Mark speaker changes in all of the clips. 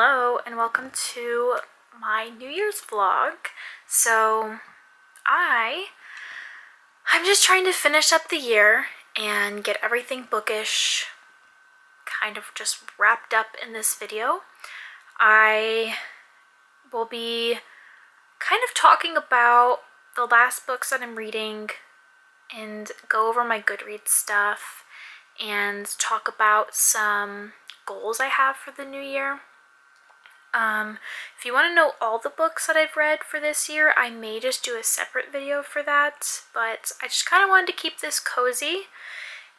Speaker 1: Hello and welcome to my New Year's vlog. So I'm just trying to finish up the year and get everything bookish kind of just wrapped up in this video. I will be kind of talking about the last books that I'm reading and go over my Goodreads stuff and talk about some goals I have for the new year. If you want to know all the books that I've read for this year, I may just do a separate video for that, but I just kind of wanted to keep this cozy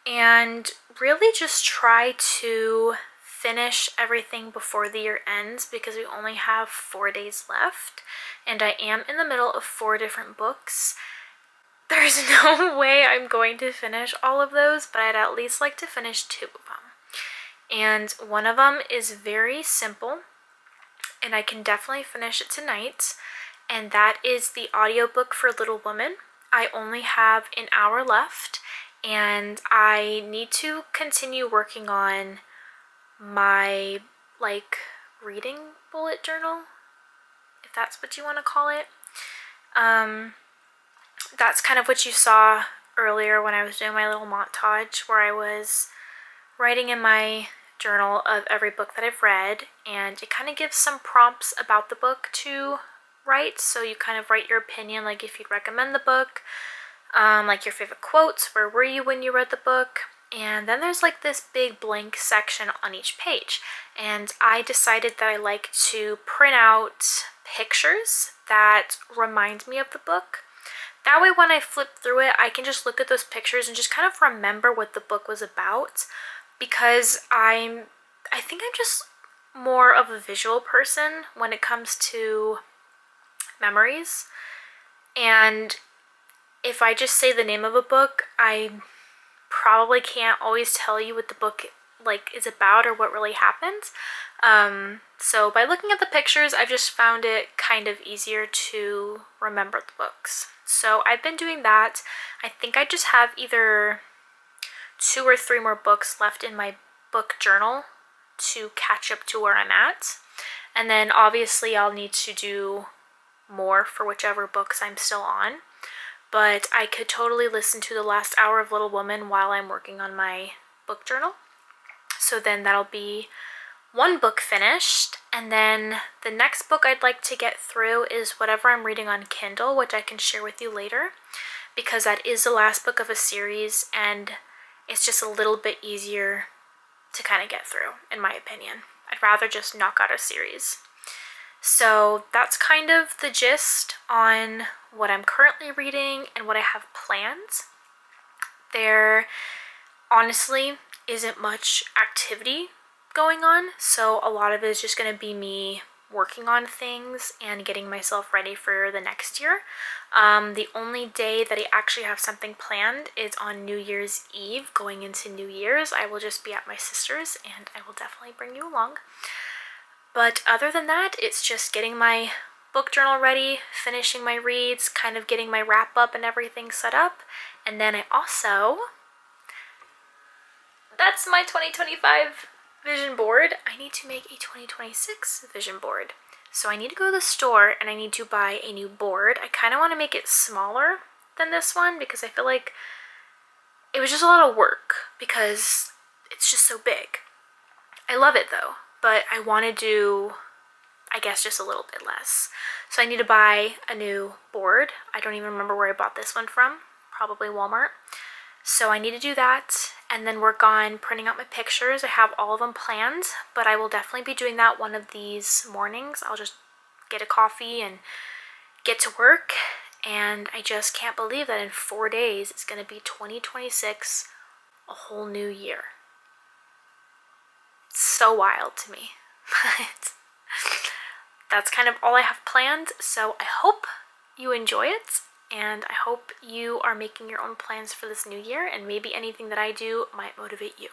Speaker 1: and really just try to finish everything before the year ends because we only have 4 days left and I am in the middle of 4 different books. There's no way I'm going to finish all of those, but I'd at least like to finish 2 of them. And one of them is very simple, and I can definitely finish it tonight, and that is the audiobook for Little Women. I only have an hour left, and I need to continue working on my, reading bullet journal, if that's what you want to call it. That's kind of what you saw earlier when I was doing my little montage where I was writing in my journal of every book that I've read, and it kind of gives some prompts about the book to write. So you kind of write your opinion, like if you'd recommend the book, like your favorite quotes, where were you when you read the book, and then there's like this big blank section on each page. And I decided that I like to print out pictures that remind me of the book. That way when I flip through it, I can just look at those pictures and just kind of remember what the book was about, because I think I'm just more of a visual person when it comes to memories. And if I just say the name of a book, I probably can't always tell you what the book is about or what really happened. So by looking at the pictures, I've just found it kind of easier to remember the books. So I've been doing that. I think I just have either 2 or 3 more books left in my book journal to catch up to where I'm at. And then obviously I'll need to do more for whichever books I'm still on. But I could totally listen to the last hour of Little Woman while I'm working on my book journal. So then that'll be 1 book finished, and then the next book I'd like to get through is whatever I'm reading on Kindle, which I can share with you later, because that is the last book of a series, and it's just a little bit easier to kind of get through, in my opinion. I'd rather just knock out a series. So that's kind of the gist on what I'm currently reading and what I have planned. There honestly isn't much activity going on, so a lot of it is just going to be me working on things and getting myself ready for the next year. The only day that I actually have something planned is on New Year's Eve. Going into New Year's, I will just be at my sister's, and I will definitely bring you along. But other than that, it's just getting my book journal ready, finishing my reads, kind of getting my wrap up and everything set up. And then I also, that's my 2025 vision board. I need to make a 2026 vision board. So I need to go to the store and I need to buy a new board. I kind of want to make it smaller than this one because I feel like it was just a lot of work because it's just so big. I love it though, but I want to do, I guess, just a little bit less. So I need to buy a new board. I don't even remember where I bought this one from, probably Walmart. So I need to do that and then work on printing out my pictures. I have all of them planned, but I will definitely be doing that one of these mornings. I'll just get a coffee and get to work, and I just can't believe that in 4 days it's going to be 2026, a whole new year. It's so wild to me. But that's kind of all I have planned, so I hope you enjoy it. And I hope you are making your own plans for this new year, and maybe anything that I do might motivate you.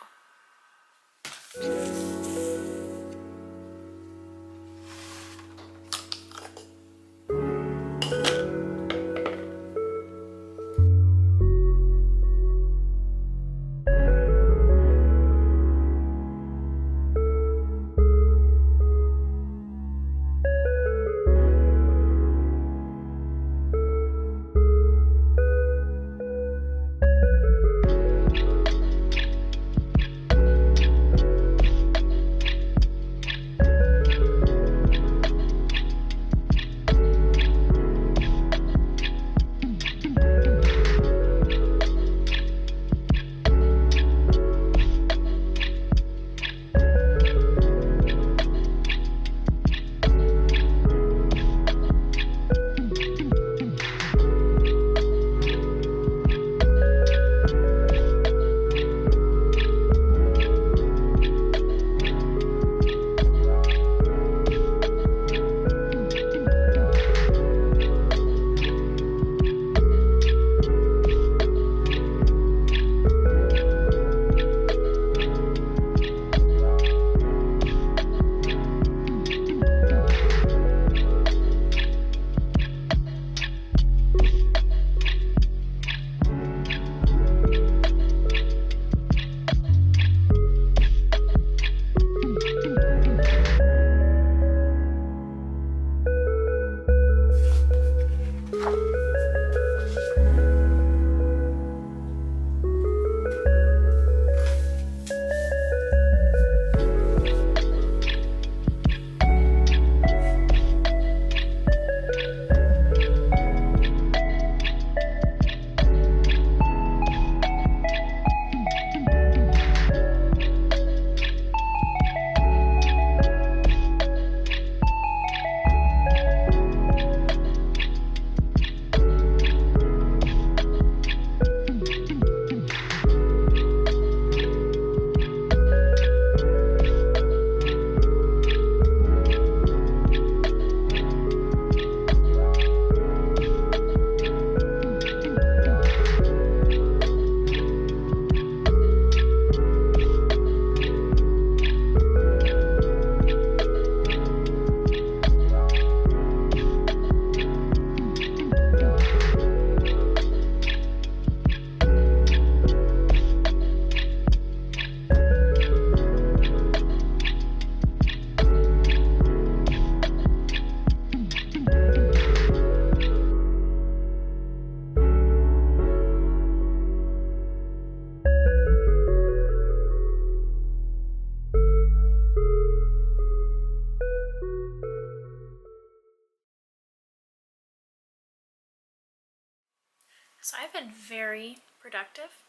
Speaker 1: So I've been very productive.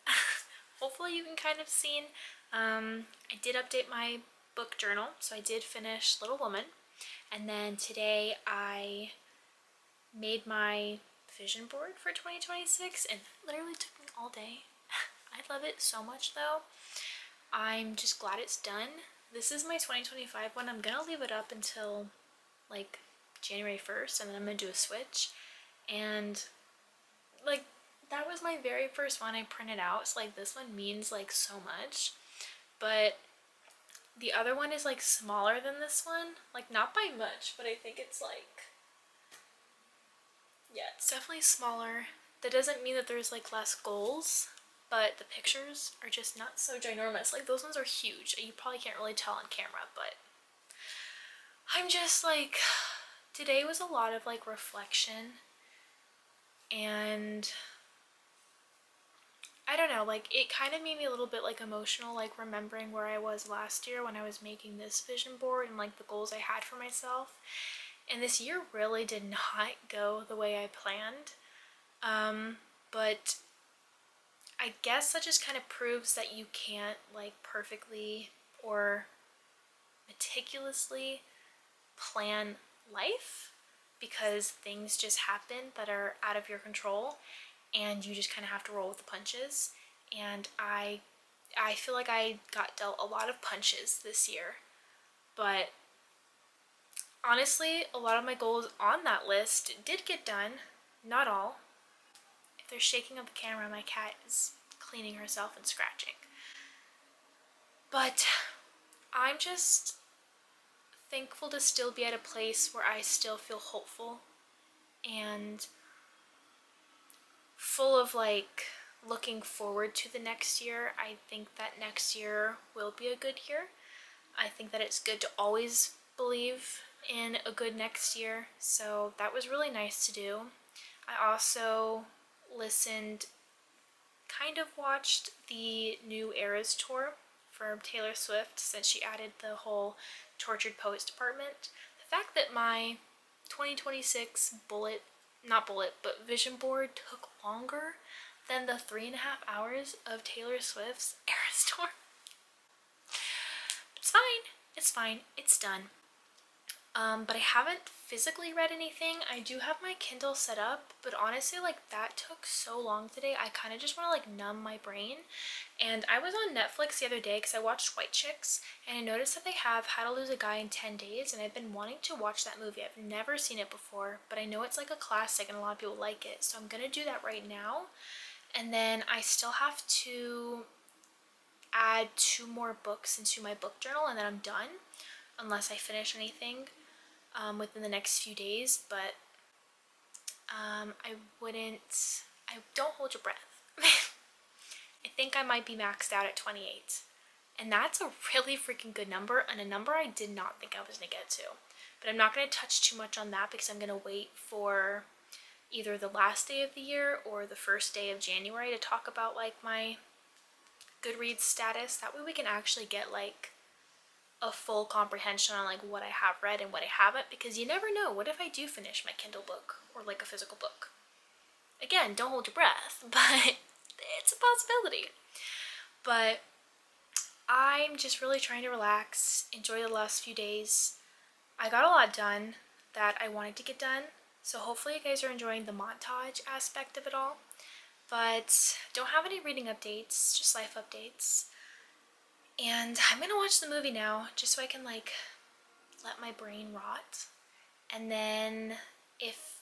Speaker 1: Hopefully you can kind of see. I did update my book journal, so I did finish Little Woman. And then today I made my vision board for 2026 and it literally took me all day. I love it so much though. I'm just glad it's done. This is my 2025 one. I'm gonna leave it up until like January 1st and then I'm gonna do a switch. And like that was my very first one I printed out, so like this one means like so much. But the other one is like smaller than this one, like not by much, but I think it's like, yeah, it's definitely smaller. That doesn't mean that there's like less goals, but the pictures are just not so ginormous. Like those ones are huge. You probably can't really tell on camera, but I'm just like, today was a lot of like reflection, and I don't know, like it kind of made me a little bit like emotional, like remembering where I was last year when I was making this vision board and like the goals I had for myself. And this year really did not go the way I planned. But I guess that just kind of proves that you can't like perfectly or meticulously plan life, because things just happen that are out of your control and you just kind of have to roll with the punches. And I feel like I got dealt a lot of punches this year, but honestly, a lot of my goals on that list did get done. Not all. If they're shaking up the camera, my cat is cleaning herself and scratching. But I'm just thankful to still be at a place where I still feel hopeful and full of like looking forward to the next year. I think that next year will be a good year. I think that it's good to always believe in a good next year, so that was really nice to do. I also watched the new Eras tour for Taylor Swift, since she added the whole Tortured Poets department. The fact that my 2026 vision board took longer than the 3.5 hours of Taylor Swift's Eras tour. It's fine, it's done. But I haven't physically read anything. I do have my Kindle set up, but honestly, like that took so long today. I kind of just want to like numb my brain. And I was on Netflix the other day because I watched White Chicks, and I noticed that they have How to Lose a Guy in 10 Days, and I've been wanting to watch that movie. I've never seen it before, but I know it's like a classic and a lot of people like it, so I'm gonna do that right now. And then I still have to add 2 more books into my book journal, and then I'm done, unless I finish anything within the next few days. But I don't hold your breath. I think I might be maxed out at 28. And that's a really freaking good number, and a number I did not think I was going to get to. But I'm not going to touch too much on that because I'm going to wait for either the last day of the year or the first day of January to talk about like my Goodreads status. That way we can actually get like a full comprehension on like what I have read and what I haven't, because you never know. What if I do finish my Kindle book or like a physical book? Again, don't hold your breath, but it's a possibility. But I'm just really trying to relax, enjoy the last few days. I got a lot done that I wanted to get done, so hopefully you guys are enjoying the montage aspect of it all. But don't have any reading updates, just life updates. And I'm gonna watch the movie now, just so I can like let my brain rot. And then if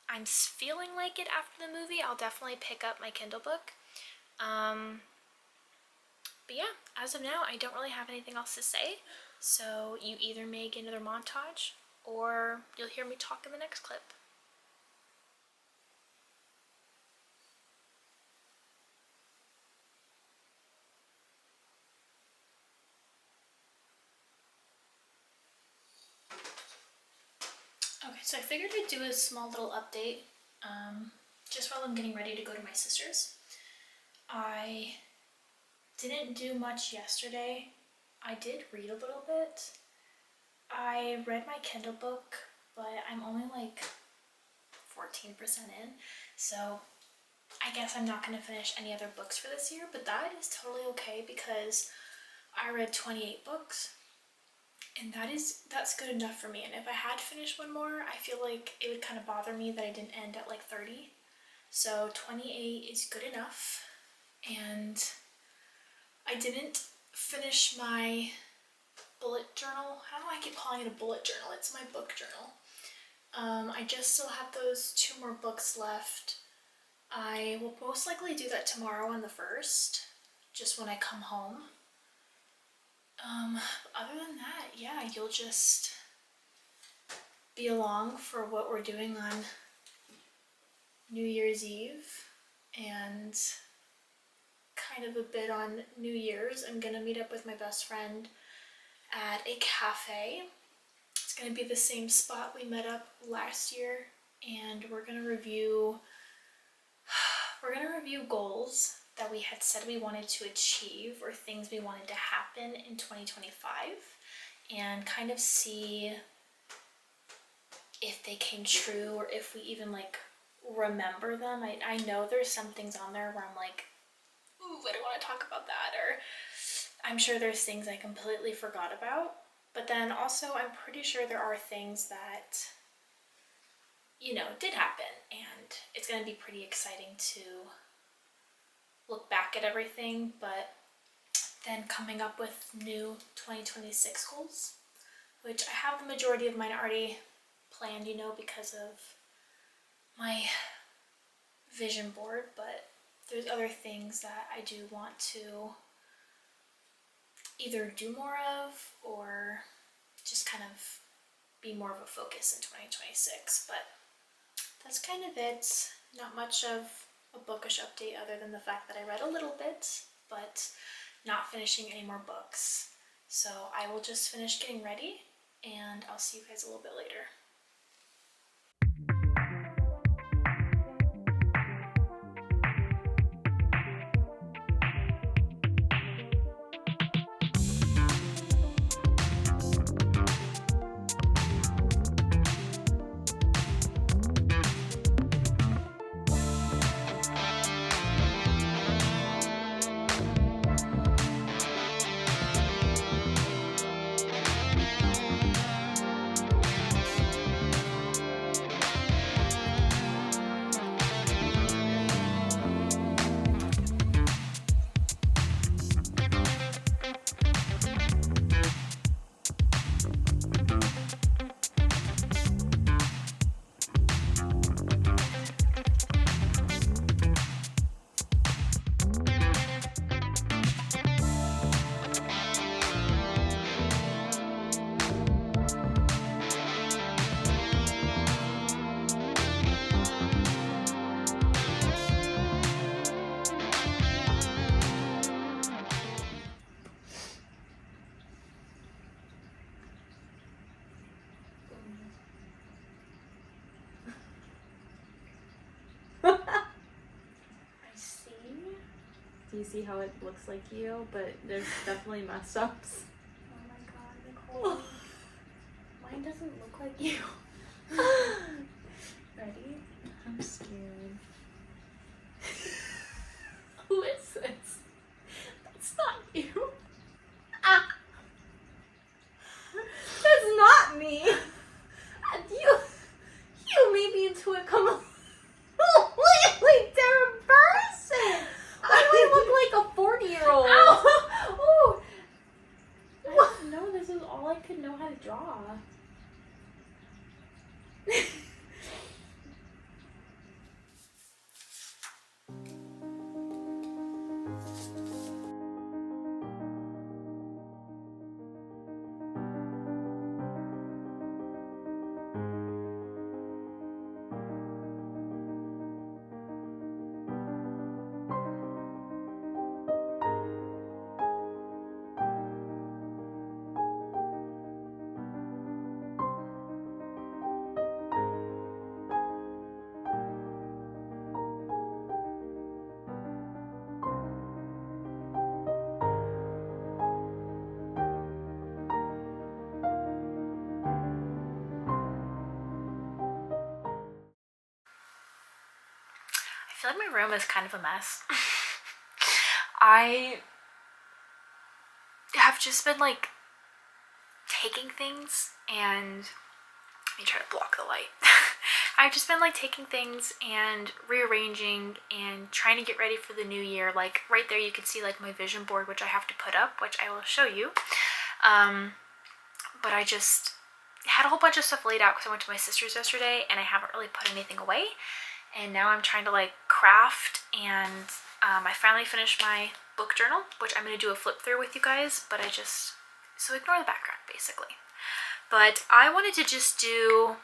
Speaker 1: I'm feeling like it after the movie, I'll definitely pick up my Kindle book. But yeah, as of now, I don't really have anything else to say. So you either may get another montage, or you'll hear me talk in the next clip. Okay, so I figured I'd do a small little update just while I'm getting ready to go to my sister's. I didn't do much yesterday. I did read a little bit. I read my Kindle book, but I'm only like 14% in, so I guess I'm not going to finish any other books for this year, but that is totally okay because I read 28 books. And that's good enough for me. And if I had to finish one more, I feel like it would kind of bother me that I didn't end at like 30. So 28 is good enough. And I didn't finish my bullet journal. How do I keep calling it a bullet journal? It's my book journal. I just still have those 2 more books left. I will most likely do that tomorrow on the 1st, just when I come home. Other than that, yeah, you'll just be along for what we're doing on New Year's Eve and kind of a bit on New Year's. I'm gonna meet up with my best friend at a cafe. It's gonna be the same spot we met up last year, and we're gonna review goals that we had said we wanted to achieve or things we wanted to happen in 2025 and kind of see if they came true or if we even like remember them. I know there's some things on there where I'm like, ooh, I don't want to talk about that, or I'm sure there's things I completely forgot about, but then also I'm pretty sure there are things that, you know, did happen, and it's going to be pretty exciting to look back at everything, but then coming up with new 2026 goals, which I have the majority of mine already planned, you know, because of my vision board, but there's other things that I do want to either do more of or just kind of be more of a focus in 2026, but that's kind of it. Not much of a bookish update other than the fact that I read a little bit, but not finishing any more books. So I will just finish getting ready and I'll see you guys a little bit later.
Speaker 2: Do you see how it looks like you? But there's definitely mess ups.
Speaker 1: Oh my god, Nicole. Mine doesn't look like you. Ready?
Speaker 2: I'm scared. Who is this? That's not you. Ah! That's not me. You made me into a completely different person. Why do I look like a 40-year-old?
Speaker 1: Oh! I don't know, this is all I could know how to draw. feel like my room is kind of a mess. I have just been like taking things and let me try to block the light. I've just been like taking things and rearranging and trying to get ready for the new year. Like right there you can see like my vision board, which I have to put up, which I will show you. But I just had a whole bunch of stuff laid out because I went to my sister's yesterday and I haven't really put anything away. And now I'm trying to like craft, and I finally finished my book journal, which I'm going to do a flip through with you guys, but so ignore the background basically. But I wanted to just do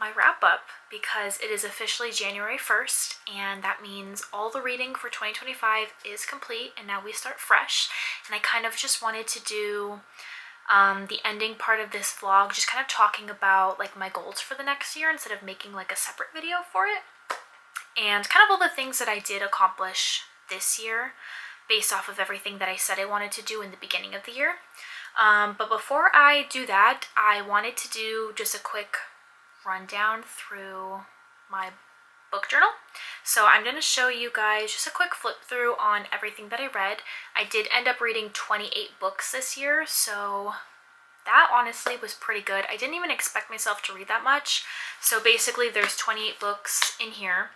Speaker 1: my wrap up because it is officially January 1st, and that means all the reading for 2025 is complete and now we start fresh. And I kind of just wanted to do the ending part of this vlog, just kind of talking about like my goals for the next year instead of making like a separate video for it, and kind of all the things that I did accomplish this year based off of everything that I said I wanted to do in the beginning of the year. But before I do that, I wanted to do just a quick rundown through my book journal. So I'm going to show you guys just a quick flip through on everything that I read. I did end up reading 28 books this year, so that honestly was pretty good. I didn't even expect myself to read that much. So basically there's 28 books in here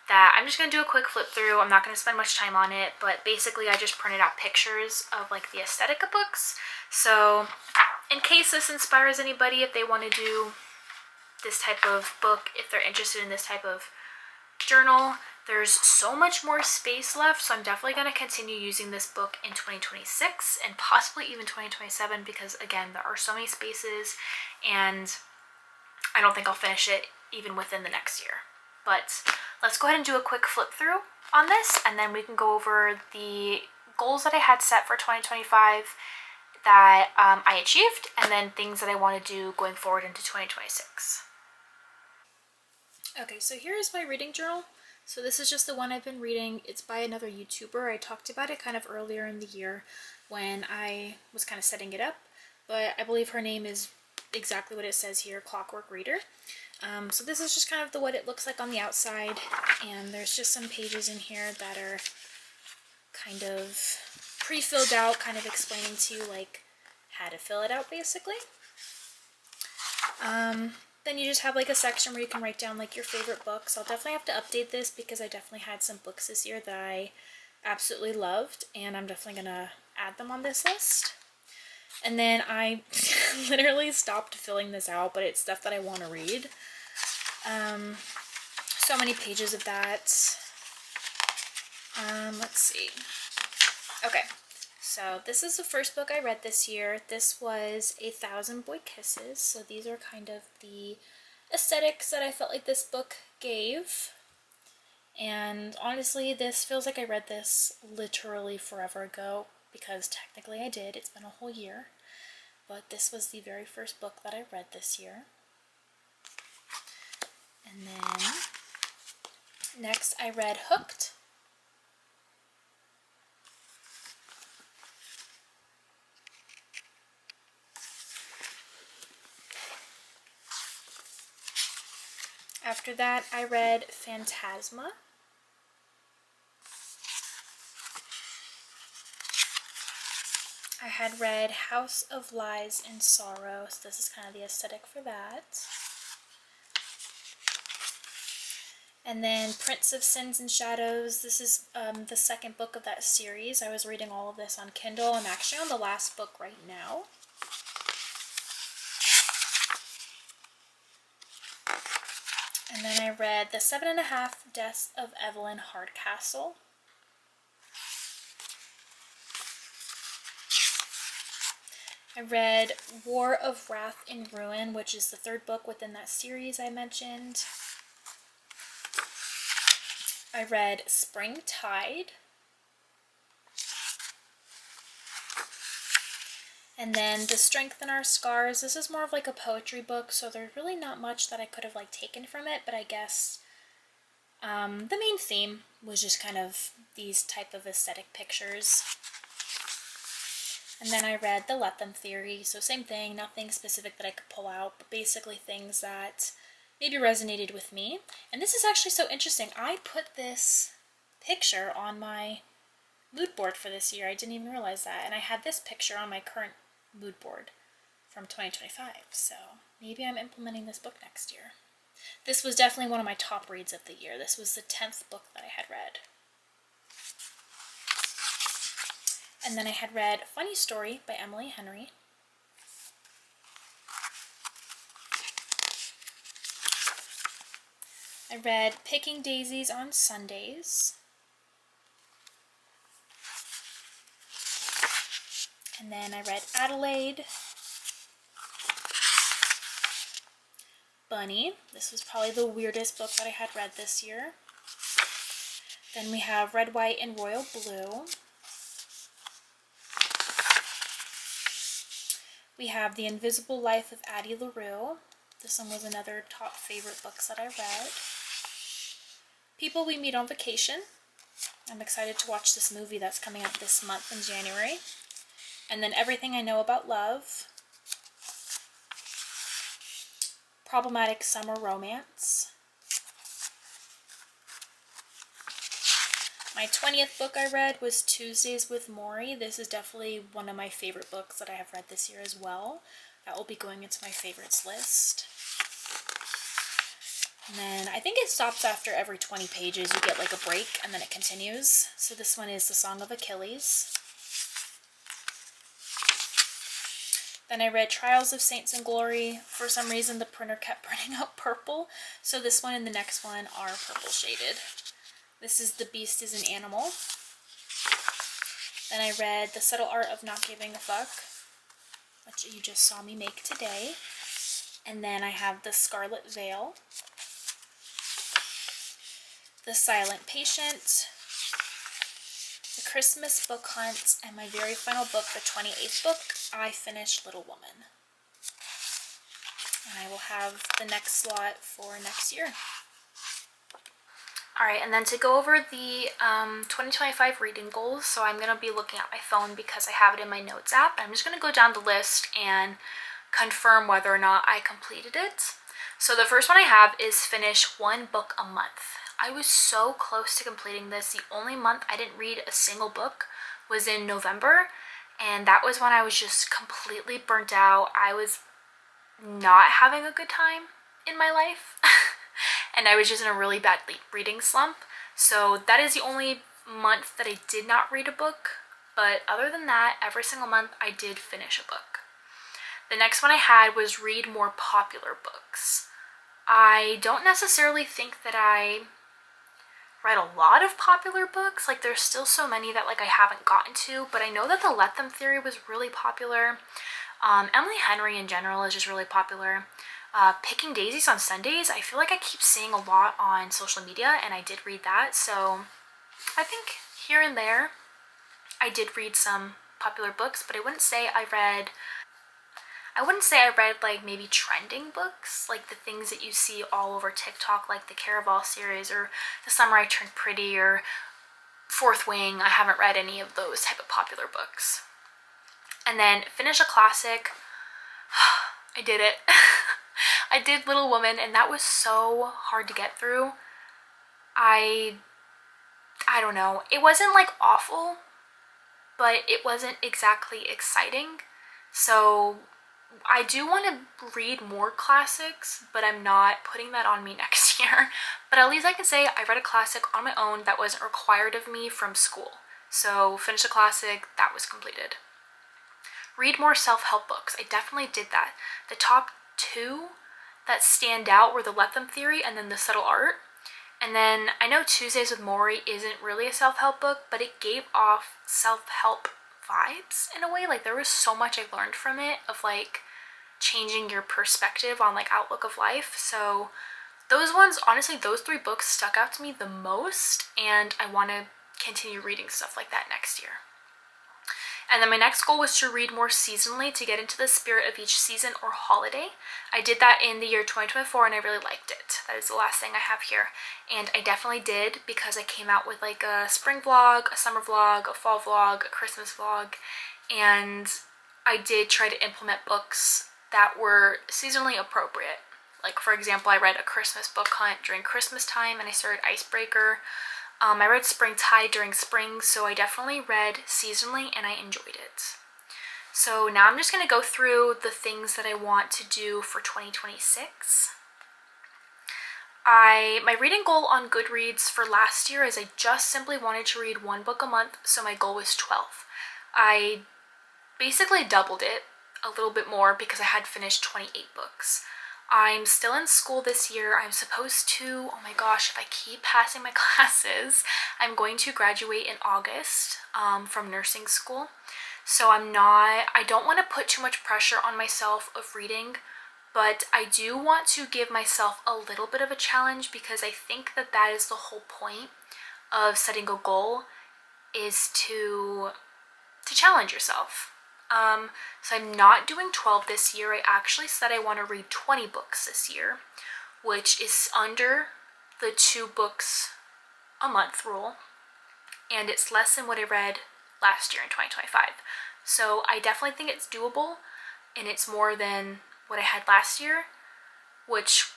Speaker 1: that I'm just going to do a quick flip through. I'm not going to spend much time on it, but basically I just printed out pictures of like the aesthetic of books. So in case this inspires anybody, if they want to do this type of book, if they're interested in this type of journal, there's so much more space left, so I'm definitely going to continue using this book in 2026 and possibly even 2027 because again there are so many spaces and I don't think I'll finish it even within the next year. But let's go ahead and do a quick flip through on this, and then we can go over the goals that I had set for 2025 that I achieved, and then things that I want to do going forward into 2026. Okay, so here is my reading journal. So this is just the one I've been reading. It's by another YouTuber. I talked about it kind of earlier in the year when I was kind of setting it up, but I believe her name is exactly what it says here, Clockwork Reader. So this is just kind of what it looks like on the outside, and there's just some pages in here that are kind of pre-filled out, kind of explaining to you like how to fill it out basically. Then you just have like a section where you can write down like your favorite books. I'll definitely have to update this because I definitely had some books this year that I absolutely loved, and I'm definitely gonna add them on this list. And then I literally stopped filling this out, but it's stuff that I want to read. So many pages of that. Let's see. Okay, so this is the first book I read this year. This was 1,000 Boy Kisses. So these are kind of the aesthetics that I felt like this book gave. And honestly, this feels like I read this literally forever ago, because technically I did. It's been a whole year. But this was the very first book that I read this year. And then next I read Hooked. After that I read Phantasma. I had read House of Lies and Sorrow, so this is kind of the aesthetic for that. And then Prince of Sins and Shadows. This is the second book of that series. I was reading all of this on Kindle. I'm actually on the last book right now. And then I read The 7.5 Deaths of Evelyn Hardcastle. I read War of Wrath and Ruin, which is the third book within that series I mentioned. I read Spring Tide. And then The Strength in Our Scars. This is more of like a poetry book, so there's really not much that I could have like taken from it, but I guess the main theme was just kind of these type of aesthetic pictures. And then I read The Let Them Theory, so same thing, nothing specific that I could pull out, but basically things that maybe resonated with me. And this is actually so interesting. I put this picture on my mood board for this year. I didn't even realize that. And I had this picture on my current mood board from 2025. So maybe I'm implementing this book next year. This was definitely one of my top reads of the year. This was the 10th book that I had read. And then I had read Funny Story by Emily Henry. I read Picking Daisies on Sundays. And then I read Adelaide. Bunny. This was probably the weirdest book that I had read this year. Then we have Red, White, and Royal Blue. We have The Invisible Life of Addie LaRue. This one was another top favorite books that I read. People We Meet on Vacation. I'm excited to watch this movie that's coming out this month in January. And then Everything I Know About Love. Problematic Summer Romance. My 20th book I read was Tuesdays with Morrie. This is definitely one of my favorite books that I have read this year as well. That will be going into my favorites list. And then I think it stops after every 20 pages. You get like a break and then it continues. So this one is The Song of Achilles. Then I read Trials of Saints and Glory. For some reason the printer kept printing out purple. So this one and the next one are purple shaded. This is The Beast is an Animal. Then I read The Subtle Art of Not Giving a Fuck, which you just saw me make today. And then I have The Scarlet Veil. The Silent Patient, The Christmas Book Hunt, and my very final book, the 28th book, I finished Little Woman. And I will have the next slot for next year. Alright, and then to go over the 2025 reading goals, so I'm going to be looking at my phone because I have it in my notes app. I'm just going to go down the list and confirm whether or not I completed it. So the first one I have is finish one book a month. I was so close to completing this. The only month I didn't read a single book was in November, and that was when I was just completely burnt out. I was not having a good time in my life, and I was just in a really bad reading slump. So that is the only month that I did not read a book, but other than that, every single month I did finish a book. The next one I had was read more popular books. I don't necessarily think that I read a lot of popular books. Like, there's still so many that like I haven't gotten to, but I know that the Let Them theory was really popular. Emily Henry in general is just really popular. Picking Daisies on Sundays, I feel like I keep seeing a lot on social media, and I did read that. So I think here and there I did read some popular books, but I wouldn't say I read like maybe trending books, like the things that you see all over TikTok, like the Caraval series or The Summer I Turned Pretty or Fourth Wing. I haven't read any of those type of popular books. And then finish a classic. I did it. I did Little Woman, and that was so hard to get through. I don't know. It wasn't like awful, but it wasn't exactly exciting. So I do want to read more classics, but I'm not putting that on me next year. But at least I can say I read a classic on my own that wasn't required of me from school. So finish a classic, that was completed. Read more self-help books. I definitely did that. The top two that stand out were the Let Them theory and then The Subtle Art. And then I know Tuesdays with Morrie isn't really a self-help book, but it gave off self-help vibes in a way. Like, there was so much I learned from it of like changing your perspective on like outlook of life. So those ones, honestly, those three books stuck out to me the most, and I want to continue reading stuff like that next year. And then my next goal was to read more seasonally to get into the spirit of each season or holiday. I did that in the year 2024 and I really liked it. That is the last thing I have here. And I definitely did, because I came out with like a spring vlog, a summer vlog, a fall vlog, a Christmas vlog, and I did try to implement books that were seasonally appropriate. Like, for example, I read A Christmas Book Hunt during Christmas time, and I started Icebreaker. I read Spring Tide during spring, so I definitely read seasonally and I enjoyed it. So now I'm just going to go through the things that I want to do for 2026. My reading goal on Goodreads for last year is I just simply wanted to read 1 book a month, so my goal was 12. I basically doubled it a little bit more because I had finished 28 books. I'm still in school this year. I'm supposed to, oh my gosh, if I keep passing my classes, I'm going to graduate in August from nursing school. So I don't want to put too much pressure on myself of reading, but I do want to give myself a little bit of a challenge because I think that is the whole point of setting a goal, is to challenge yourself. So I'm not doing 12 this year. I actually said I want to read 20 books this year, which is under the 2 books a month rule, and it's less than what I read last year in 2025. So I definitely think it's doable, and it's more than what I had last year, which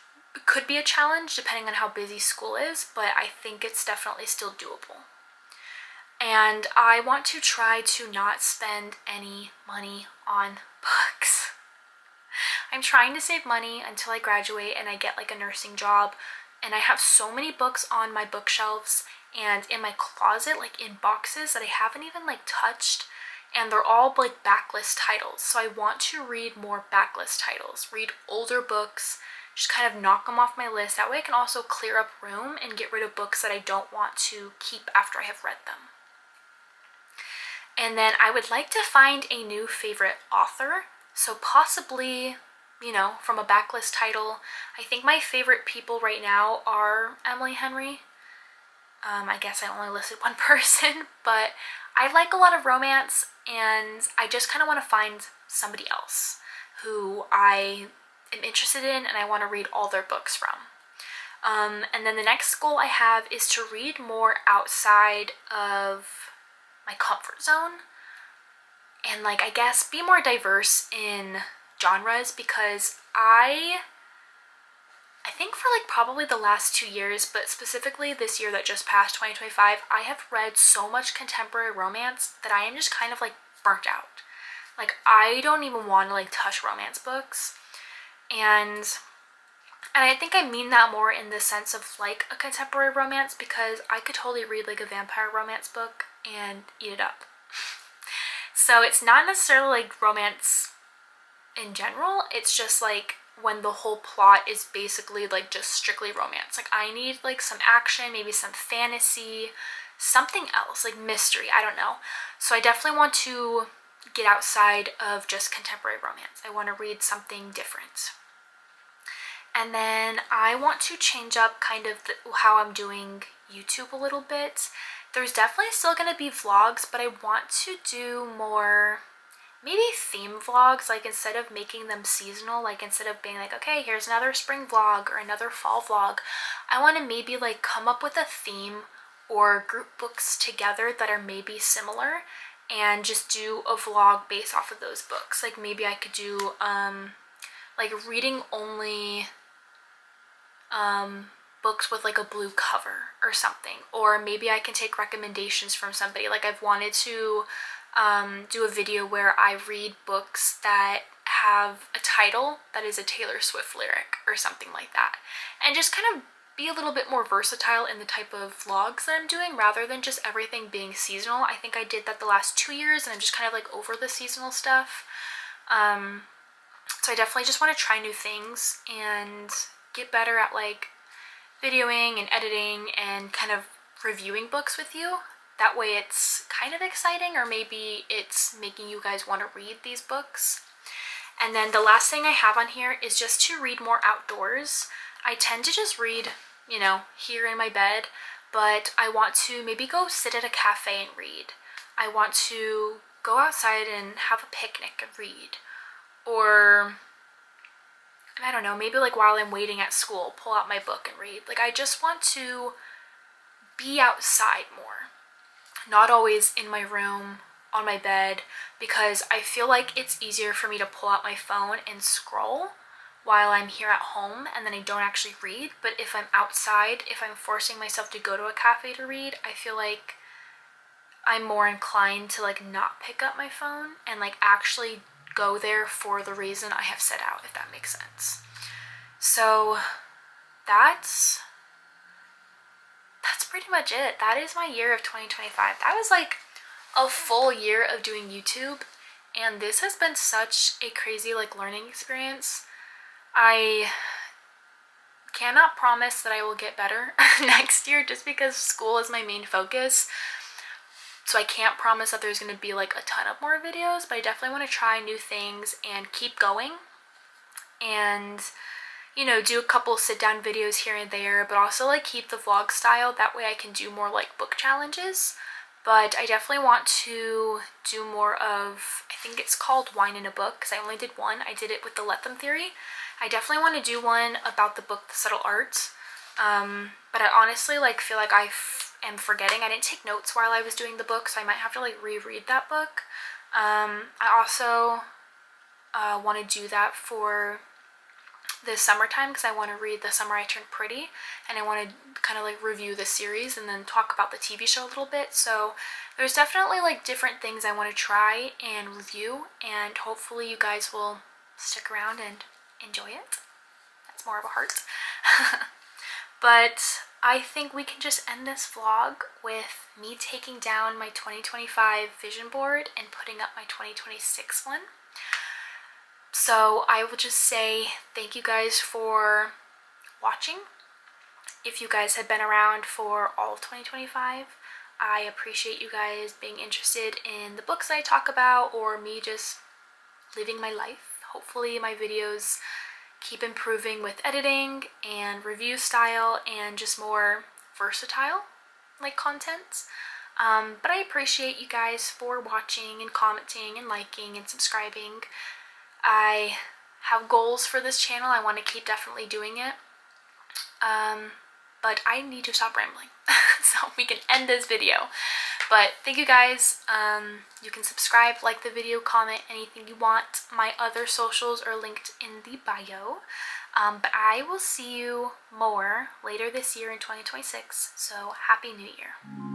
Speaker 1: could be a challenge depending on how busy school is, but I think it's definitely still doable. And I want to try to not spend any money on books. I'm trying to save money until I graduate and I get like a nursing job, and I have so many books on my bookshelves and in my closet, like in boxes that I haven't even like touched, and they're all like backlist titles. So I want to read more backlist titles, read older books, just kind of knock them off my list. That way I can also clear up room and get rid of books that I don't want to keep after I have read them. And then I would like to find a new favorite author. So possibly, from a backlist title. I think my favorite people right now are Emily Henry. I guess I only listed one person, but I like a lot of romance, and I just kind of want to find somebody else who I am interested in and I want to read all their books from. And then the next goal I have is to read more outside of my comfort zone, and I guess be more diverse in genres, because I think for probably the last 2 years, but specifically this year that just passed, 2025, I have read so much contemporary romance that I am just kind of burnt out. I don't even want to touch romance books, and I think I mean that more in the sense of a contemporary romance, because I could totally read a vampire romance book and eat it up. So it's not necessarily romance in general, it's just when the whole plot is basically just strictly romance. I need some action, maybe some fantasy, something else, mystery, I don't know. So I definitely want to get outside of just contemporary romance. I want to read something different. And then I want to change up kind of how I'm doing YouTube a little bit. There's definitely still going to be vlogs, but I want to do more maybe theme vlogs, instead of making them seasonal, instead of being okay, here's another spring vlog or another fall vlog, I want to maybe come up with a theme or group books together that are maybe similar, and just do a vlog based off of those books. Maybe I could do reading only books with a blue cover or something, or maybe I can take recommendations from somebody. I've wanted to do a video where I read books that have a title that is a Taylor Swift lyric or something like that, and just kind of be a little bit more versatile in the type of vlogs that I'm doing, rather than just everything being seasonal. I think I did that the last 2 years, and I'm just kind of over the seasonal stuff. So I definitely just want to try new things and get better at videoing and editing and kind of reviewing books with you. That way it's kind of exciting, or maybe it's making you guys want to read these books. And then the last thing I have on here is just to read more outdoors. I tend to just read, here in my bed, but I want to maybe go sit at a cafe and read. I want to go outside and have a picnic and read. Or, I don't know, maybe while I'm waiting at school, pull out my book and read. I just want to be outside more. Not always in my room, on my bed, because I feel it's easier for me to pull out my phone and scroll while I'm here at home and then I don't actually read. But if I'm outside, if I'm forcing myself to go to a cafe to read, I feel like I'm more inclined to like not pick up my phone and like actually go there for the reason I have set out, if that makes sense. So that's pretty much it. That is my year of 2025. That was like a full year of doing YouTube, and this has been such a crazy like learning experience. I cannot promise that I will get better next year just because school is my main focus. So I can't promise that there's going to be like a ton of more videos, but I definitely want to try new things and keep going. And you know, do a couple sit down videos here and there, but also like keep the vlog style. That way I can do more like book challenges. But I definitely want to do more of, I think it's called Wine in a Book, because I only did one. I did it with the Let Them theory. I definitely want to do one about the book The Subtle Art. But I honestly like feel like I am forgetting. I didn't take notes while I was doing the book, so I might have to like reread that book. I also want to do that for this summertime because I want to read The Summer I Turned Pretty, and I want to kind of like review the series and then talk about the TV show a little bit. So there's definitely like different things I want to try and review, and hopefully you guys will stick around and enjoy it. That's more of a heart. But I think we can just end this vlog with me taking down my 2025 vision board and putting up my 2026 one. So I will just say thank you guys for watching. If you guys have been around for all of 2025, I appreciate you guys being interested in the books I talk about or me just living my life. Hopefully my videos keep improving with editing and review style and just more versatile like content. But I appreciate you guys for watching and commenting and liking and subscribing. I have goals for this channel. I want to keep definitely doing it. But I need to stop rambling so we can end this video. But thank you guys. You can subscribe, like the video, comment anything you want. My other socials are linked in the bio. But I will see you more later this year in 2026. So Happy New Year.